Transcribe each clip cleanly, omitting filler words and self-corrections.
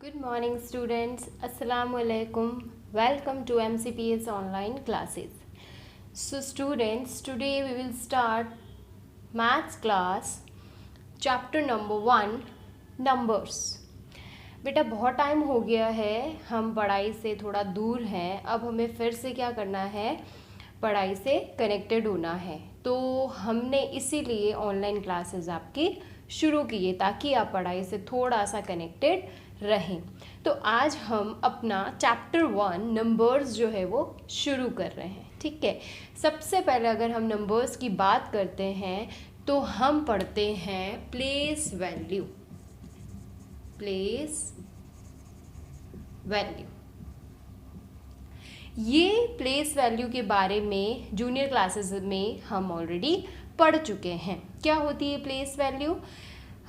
Good morning students. Assalamu alaikum. Welcome to MCPS online classes. So students, today we will start maths class chapter number 1 numbers. बेटा बहुत time हो गया है, हम पढ़ाई से थोड़ा दूर हैं. अब हमें फिर से क्या करना है, पढ़ाई से कनेक्टेड होना है. तो हमने इसीलिए ऑनलाइन क्लासेस आपकी शुरू की है ताकि आप पढ़ाई से थोड़ा सा कनेक्टेड रहें. तो आज हम अपना चैप्टर 1 नंबर्स जो है वो शुरू कर रहे हैं. ठीक है, सबसे पहले अगर हम नंबर्स की बात करते हैं तो हम पढ़ते हैं प्लेस वैल्यू. प्लेस वैल्यू, ये प्लेस वैल्यू के बारे में जूनियर क्लासेस में हम ऑलरेडी पढ़ चुके हैं. क्या होती है प्लेस वैल्यू?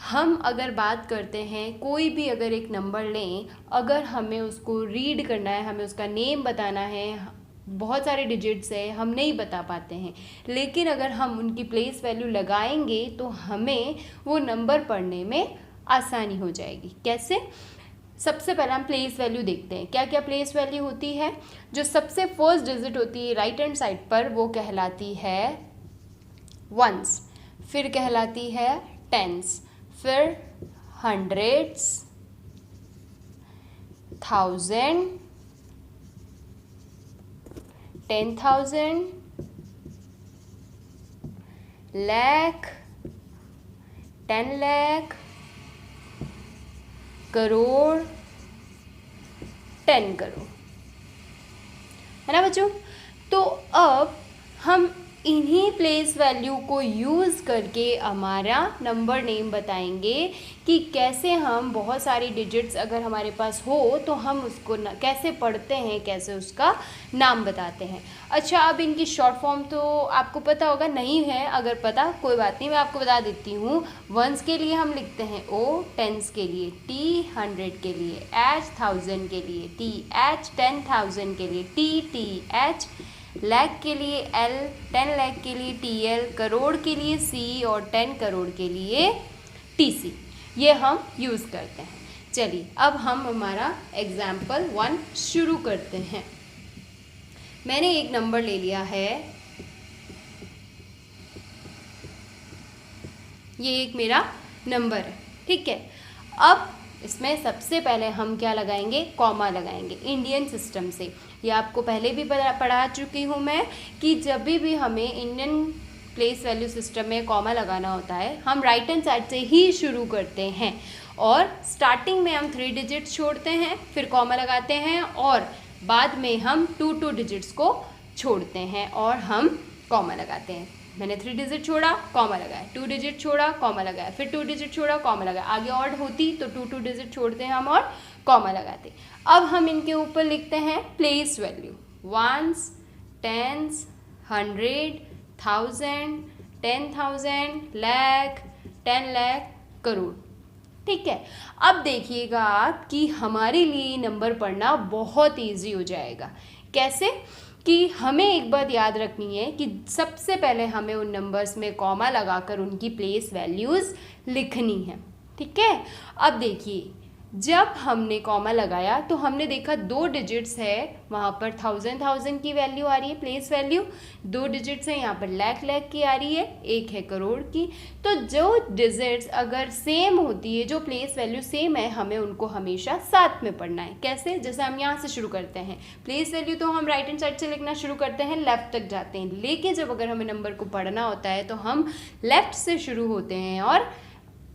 हम अगर बात करते हैं, कोई भी अगर एक नंबर लें, अगर हमें उसको रीड करना है, हमें उसका नेम बताना है, बहुत सारे डिजिट्स है, हम नहीं बता पाते हैं, लेकिन अगर हम उनकी प्लेस वैल्यू लगाएंगे तो हमें वो नंबर पढ़ने में आसानी हो जाएगी. कैसे? सबसे पहले हम प्लेस वैल्यू देखते हैं. क्या क्या प्लेस वैल्यू होती है? जो सबसे फर्स्ट डिजिट होती है राइट हैंड साइड पर वो कहलाती है वंस, फिर कहलाती है टेंस, फिर हंड्रेड्स, थाउजेंड, 10,000, लाख, 10 लाख, करोड़, 10 करोड़. है ना बच्चों? तो अब हम इन्हीं प्लेस वैल्यू को यूज़ करके हमारा नंबर नेम बताएंगे कि कैसे हम बहुत सारी डिजिट्स अगर हमारे पास हो तो हम उसको कैसे पढ़ते हैं, कैसे उसका नाम बताते हैं. अच्छा, अब इनकी शॉर्ट फॉर्म तो आपको पता होगा, नहीं है अगर पता कोई बात नहीं, मैं आपको बता देती हूँ. वंस के लिए हम लिखते हैं ओ, टेंस के लिए टी, 100 के लिए एच, 1000 के लिए टी एच, 10,000 के लिए टी एच, लाख के लिए एल, 10 लाख के लिए टी एल, करोड़ के लिए सी और 10 करोड़ के लिए टी सी. ये हम यूज़ करते हैं. चलिए अब हम हमारा एग्जाम्पल 1 शुरू करते हैं. मैंने एक नंबर ले लिया है, ये एक मेरा नंबर है. ठीक है, अब इसमें सबसे पहले हम क्या लगाएंगे, कॉमा लगाएंगे इंडियन सिस्टम से. ये आपको पहले भी पढ़ा चुकी हूँ मैं कि जब भी हमें इंडियन प्लेस वैल्यू सिस्टम में कॉमा लगाना होता है, हम राइट हैंड साइड से ही शुरू करते हैं और स्टार्टिंग में हम 3 डिजिट्स छोड़ते हैं, फिर कॉमा लगाते हैं और बाद में हम 2 डिजिट्स को छोड़ते हैं और हम कॉमा लगाते हैं. मैंने 3 डिजिट छोड़ा, कॉमा लगाया, 2 डिजिट छोड़ा, कॉमा लगाया, फिर 2 डिजिट छोड़ा, कॉमा लगाया. आगे ऑड होती तो 2 डिजिट छोड़ते हैं हम और कॉमा लगाते. अब हम इनके ऊपर लिखते हैं place value. Ones, tens, 100, 1000, 10,000, lakh, 10 lakh, crore. ठीक है, अब देखिएगा आप कि हमारे लिए नंबर पढ़ना बहुत ईजी हो जाएगा. कैसे? कि हमें एक बात याद रखनी है कि सबसे पहले हमें उन नंबर्स में कॉमा लगाकर उनकी प्लेस वैल्यूज़ लिखनी है. ठीक है, अब देखिए जब हमने कॉमा लगाया तो हमने देखा 2 डिजिट्स है, वहाँ पर 1000 की वैल्यू आ रही है प्लेस वैल्यू, 2 डिजिट्स है यहाँ पर लाख की आ रही है, एक है करोड़ की. तो जो डिजिट्स अगर सेम होती है, जो प्लेस वैल्यू सेम है, हमें उनको हमेशा साथ में पढ़ना है. कैसे? जैसे हम यहाँ से शुरू करते हैं, प्लेस वैल्यू तो हम राइट हैंड साइड से लिखना शुरू करते हैं, लेफ्ट तक जाते हैं, लेकिन जब अगर हमें नंबर को पढ़ना होता है तो हम लेफ्ट से शुरू होते हैं और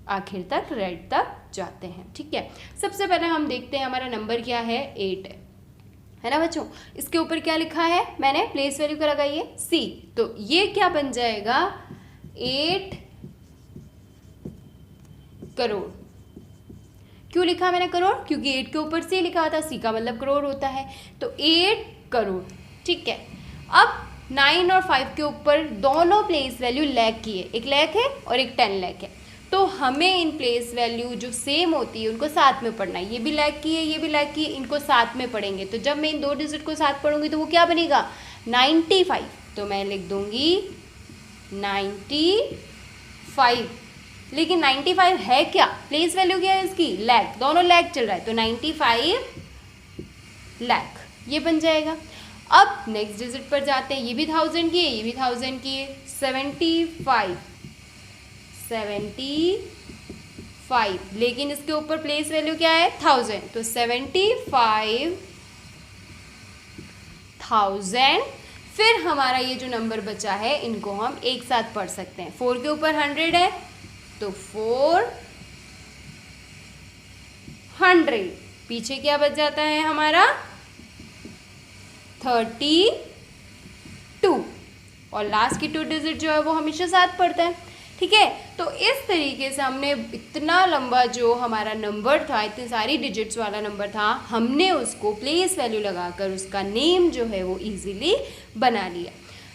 आखिर तक राइट तक जाते हैं. ठीक है, सबसे पहले हम देखते हैं हमारा नंबर क्या है, 8 है ना बच्चों. इसके ऊपर क्या लिखा है, मैंने प्लेस वैल्यू का लगाई है सी, तो ये क्या बन जाएगा 8 करोड़. क्यों लिखा मैंने करोड़? क्योंकि 8 के ऊपर सी लिखा था, सी का मतलब करोड़ होता है, तो 8 करोड़. ठीक है, अब 9 और 5 के ऊपर दोनों प्लेस वैल्यू लाख की है, एक लाख है और एक 10 लाख है, तो हमें इन प्लेस वैल्यू जो सेम होती है उनको साथ में पढ़ना है. ये भी लाख की है, ये भी लाख की है, इनको साथ में पढ़ेंगे. तो जब मैं इन 2 डिजिट को साथ पढ़ूंगी तो वो क्या बनेगा 95. तो मैं लिख दूंगी 95 लेकिन 95 है क्या, प्लेस वैल्यू क्या है इसकी, लाख, दोनों लाख चल रहा है, तो 95 लाख ये बन जाएगा। अब नेक्स्ट डिजिट पर जाते हैं, ये भी 1000 की है, ये भी 1000 की है, 75, लेकिन इसके ऊपर प्लेस वैल्यू क्या है 1000, तो 75,000। फिर हमारा ये जो नंबर बचा है इनको हम एक साथ पढ़ सकते हैं, 4 के ऊपर 100 है तो 400, पीछे क्या बच जाता है हमारा 32, और लास्ट की 2 डिजिट जो है वो हमेशा साथ पड़ता है, ठीक है। तो इस तरीके से हमने इतना लंबा जो हमारा नंबर था, इतनी सारी डिजिट्स वाला नंबर था, हमने उसको प्लेस वैल्यू लगाकर उसका नेम जो है वो इजीली बना लिया।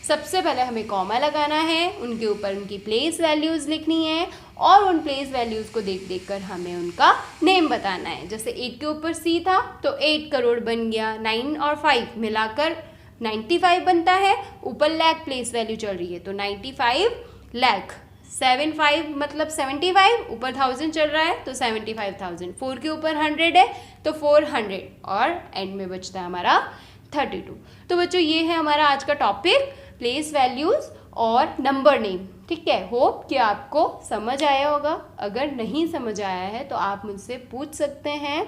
सबसे पहले हमें कॉमा लगाना है, उनके ऊपर उनकी प्लेस वैल्यूज़ लिखनी है, और उन प्लेस वैल्यूज़ को देख देख कर हमें उनका नेम बताना है। जैसे 8 के ऊपर C था तो 8 करोड़ बन गया, 9 और 5 मिलाकर 95 बनता है, ऊपर लाख प्लेस वैल्यू चल रही है तो 95 लाख, 75 मतलब 75, ऊपर 1000 चल रहा है तो 75,000, 4 के ऊपर 100 है तो 400, और एंड में बचता है हमारा 32। तो बच्चों ये है हमारा आज का टॉपिक, प्लेस वैल्यूज़ और नंबर नेम, ठीक है। होप कि आपको समझ आया होगा, अगर नहीं समझ आया है तो आप मुझसे पूछ सकते हैं।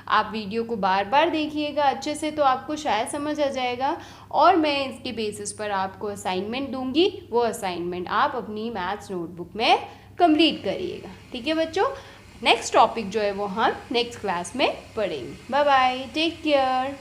आप वीडियो को बार बार देखिएगा अच्छे से, तो आपको शायद समझ आ जाएगा, और मैं इसके बेसिस पर आपको असाइनमेंट दूंगी, वो असाइनमेंट आप अपनी मैथ्स नोटबुक में कंप्लीट करिएगा, ठीक है बच्चों। नेक्स्ट टॉपिक जो है वो हम नेक्स्ट क्लास में पढ़ेंगे। Bye bye, take care.